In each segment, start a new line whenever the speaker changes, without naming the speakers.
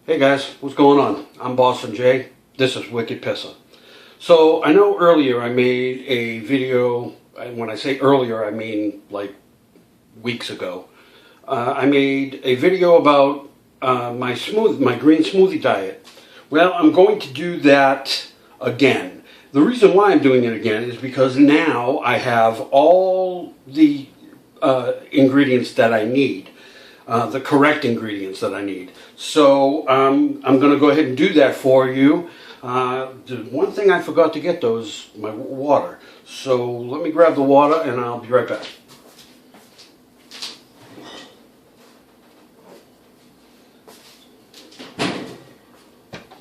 Hey guys, what's going on? I'm Boston Jay. This is Wicked Pisser. So I know earlier I made a video, and when I say earlier I mean like weeks ago. I made a video about my green smoothie diet. Well, I'm going to do that again. The reason why I'm doing it again is because now I have all the ingredients that I need. The correct ingredients that I need. So I'm going to go ahead and do that for you. The one thing I forgot to get though is my water. So let me grab the water and I'll be right back.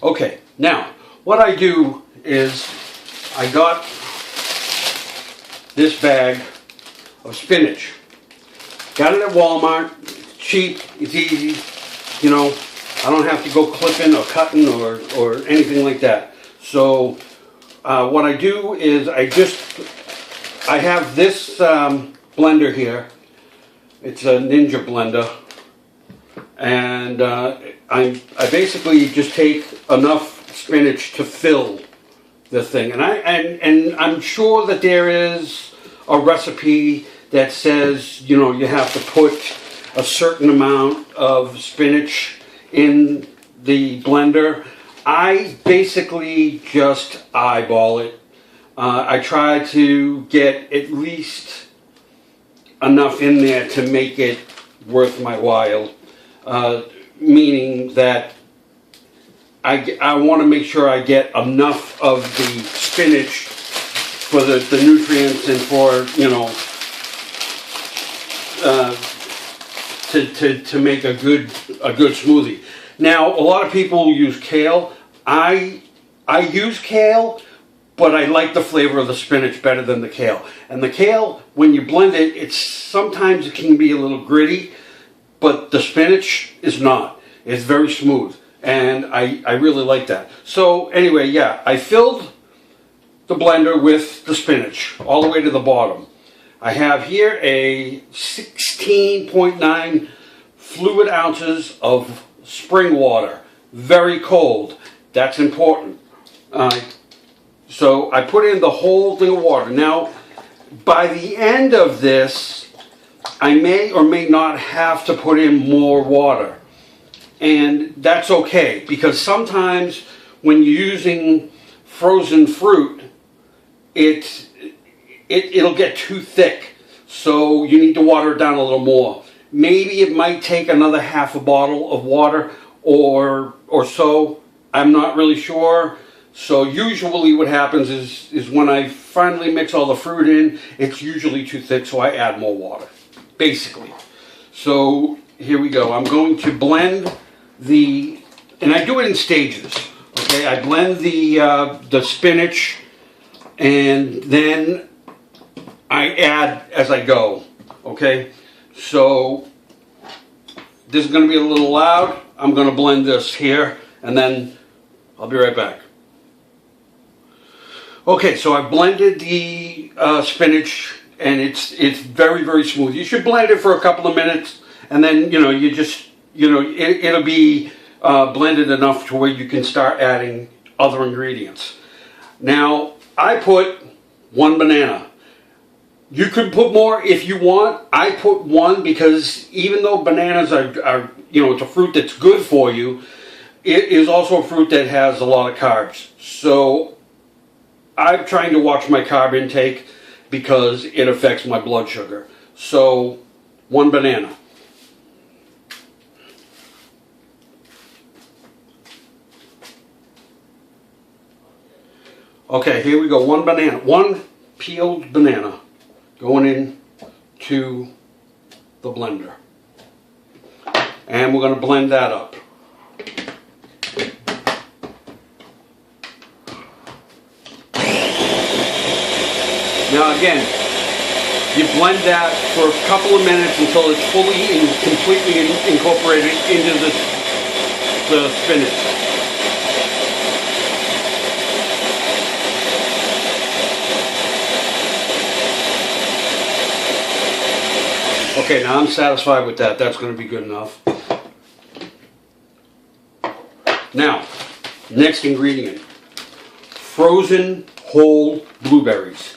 Okay, now what I do is I got this bag of spinach. Got it at Walmart. Cheap, it's easy, you know, I don't have to go clipping or cutting or anything like that. So what I do is I have this blender here. It's a Ninja blender, and I basically just take enough spinach to fill the thing, and I'm sure that there is a recipe that says, you know, you have to put a certain amount of spinach in the blender. I basically just eyeball it. I try to get at least enough in there to make it worth my while. Meaning that I want to make sure I get enough of the spinach for the nutrients and for, you know, to make a good smoothie. Now, a lot of people use kale. I use kale, but I like the flavor of the spinach better than the kale. And the kale, when you blend it, sometimes it can be a little gritty, but the spinach is not. It's very smooth, and I really like that. So anyway, yeah, I filled the blender with the spinach all the way to the bottom. I have here a 16.9 fluid ounces of spring water, very cold. That's important. So I put in the whole thing of water. Now, by the end of this, I may or may not have to put in more water. And that's okay, because sometimes when you're using frozen fruit, it'll get too thick, so you need to water it down a little more. Maybe it might take another half a bottle of water or so. I'm not really sure. So usually what happens is when I finally mix all the fruit in, it's usually too thick, so I add more water, basically. So here we go. I'm going to blend and I do it in stages. Okay, I blend the spinach, and then I add as I go, okay? So this is going to be a little loud. I'm going to blend this here, and then I'll be right back. Okay, so I blended the spinach, and it's very, very smooth. You should blend it for a couple of minutes, and then, you know, it'll be blended enough to where you can start adding other ingredients. Now, I put 1 banana. You could put more if you want. I put 1 because even though bananas are, you know, it's a fruit that's good for you, it is also a fruit that has a lot of carbs. So I'm trying to watch my carb intake because it affects my blood sugar. So 1 banana. Okay, here we go. 1 banana. 1 peeled banana going in to the blender. And we're going to blend that up. Now again, you blend that for a couple of minutes until it's fully and completely incorporated into the spinach. Okay, now I'm satisfied with that. That's going to be good enough. Now, next ingredient, frozen whole blueberries.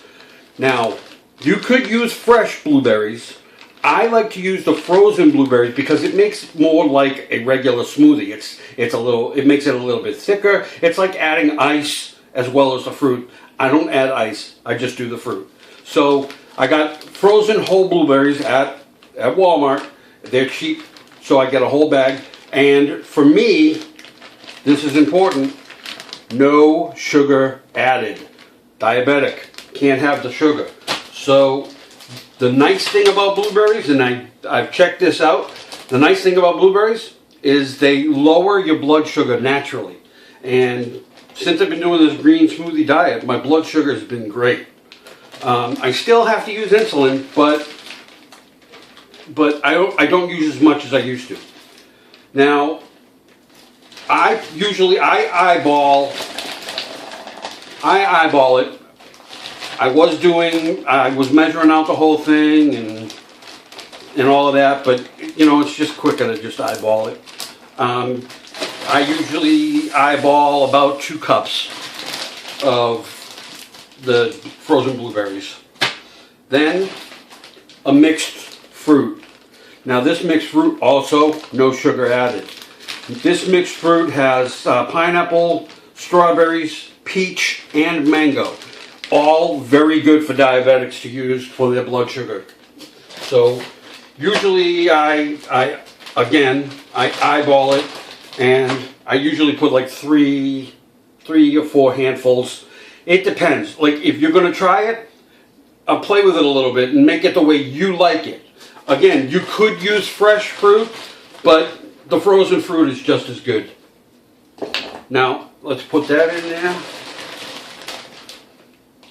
Now, you could use fresh blueberries. I like to use the frozen blueberries because it makes it more like a regular smoothie. It makes it a little bit thicker. It's like adding ice as well as the fruit. I don't add ice, I just do the fruit. So I got frozen whole blueberries at Walmart. They're cheap, so I get a whole bag. And for me, this is important, no sugar added. Diabetic, can't have the sugar. So the nice thing about blueberries, and I've checked this out, the nice thing about blueberries is they lower your blood sugar naturally. And since I've been doing this green smoothie diet, my blood sugar has been great. I still have to use insulin, but I don't use as much as I used to. Now, I eyeball it. I was measuring out the whole thing and all of that, but you know, it's just quicker to just eyeball it. I usually eyeball about 2 cups of the frozen blueberries. Then a mixed fruit. Now this mixed fruit also, no sugar added. This mixed fruit has pineapple, strawberries, peach, and mango. All very good for diabetics to use for their blood sugar. So usually I eyeball it, and I usually put like 3 or 4 handfuls. It depends. Like if you're going to try it, I'll play with it a little bit and make it the way you like it. Again, you could use fresh fruit, but the frozen fruit is just as good. Now, let's put that in there.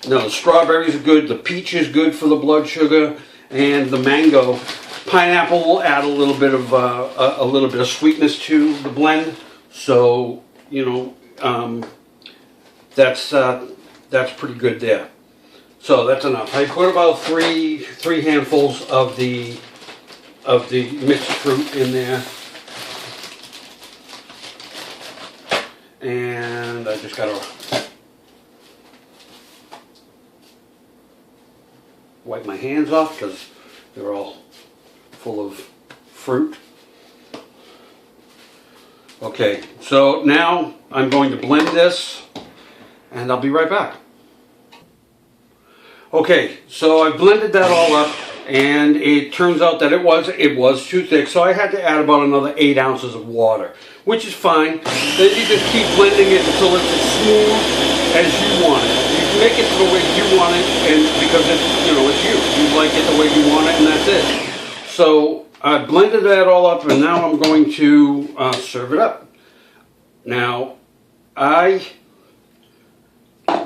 Now, the strawberries are good, the peach is good for the blood sugar, and the mango. Pineapple will add a little bit of sweetness to the blend. So, you know, that's pretty good there. So that's enough. I put about three handfuls of the mixed fruit in there. And I just gotta wipe my hands off because they're all full of fruit. Okay, so now I'm going to blend this and I'll be right back. Okay, so I blended that all up and it turns out that it was too thick, so I had to add about another 8 ounces of water, which is fine. Then you just keep blending it until it's as smooth as you want it. You can make it the way you want it, and because it's, you know, it's you like it the way you want it, and that's it. So I blended that all up, and now I'm going to serve it up. Now,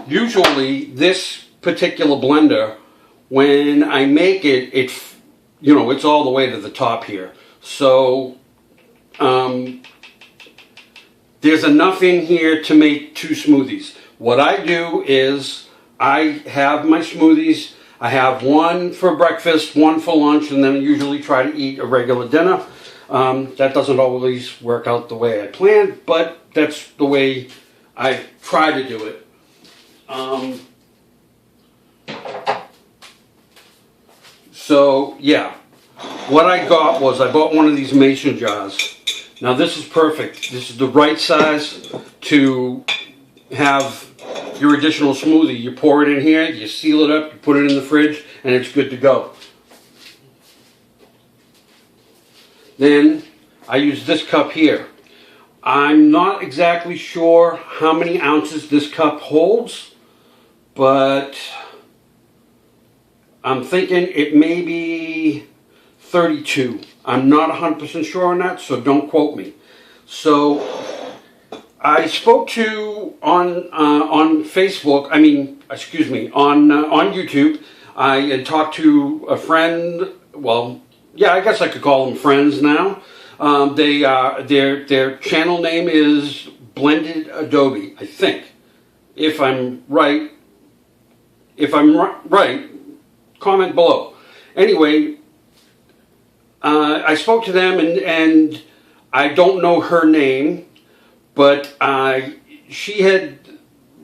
usually this particular blender, when I make it, you know, it's all the way to the top here. So there's enough in here to make 2 smoothies. What I do is I have my smoothies. I have one for breakfast, one for lunch, and then I usually try to eat a regular dinner. That doesn't always work out the way I planned, but that's the way I try to do it. So yeah, what I got was I bought one of these mason jars. Now this is perfect. This is the right size to have your additional smoothie. You pour it in here, you seal it up, you put it in the fridge, and it's good to go. Then I use this cup here. I'm not exactly sure how many ounces this cup holds, but I'm thinking it may be 32. I'm not 100% sure on that, so don't quote me. So I spoke to on Facebook. I mean, excuse me, on YouTube. I had talked to a friend. Well, yeah, I guess I could call them friends now. Their channel name is Blended Adobe, I think. If I'm right, comment below. Anyway, I spoke to them, and I don't know her name, but she had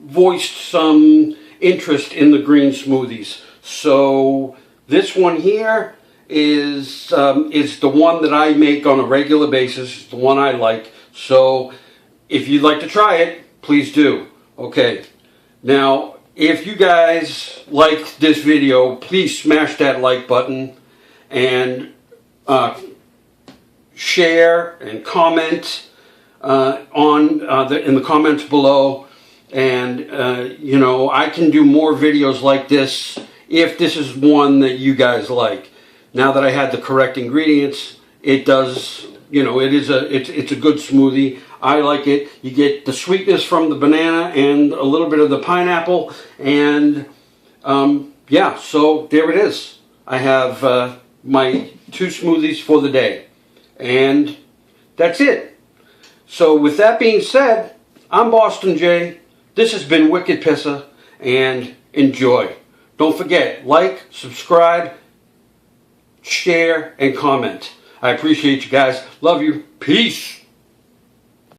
voiced some interest in the green smoothies. So this one here is the one that I make on a regular basis. It's the one I like. So if you'd like to try it, please do. Okay. Now, if you guys liked this video, please smash that like button and share and comment in the comments below. And you know, I can do more videos like this if this is one that you guys like. Now that I had the correct ingredients, it does, you know, it's a good smoothie. I like it. You get the sweetness from the banana and a little bit of the pineapple, and yeah, so there it is. I have my 2 smoothies for the day, and that's it. So with that being said, I'm Boston Jay. This has been Wicked Pissa, and enjoy. Don't forget, like, subscribe, share, and comment. I appreciate you guys. Love you. Peace.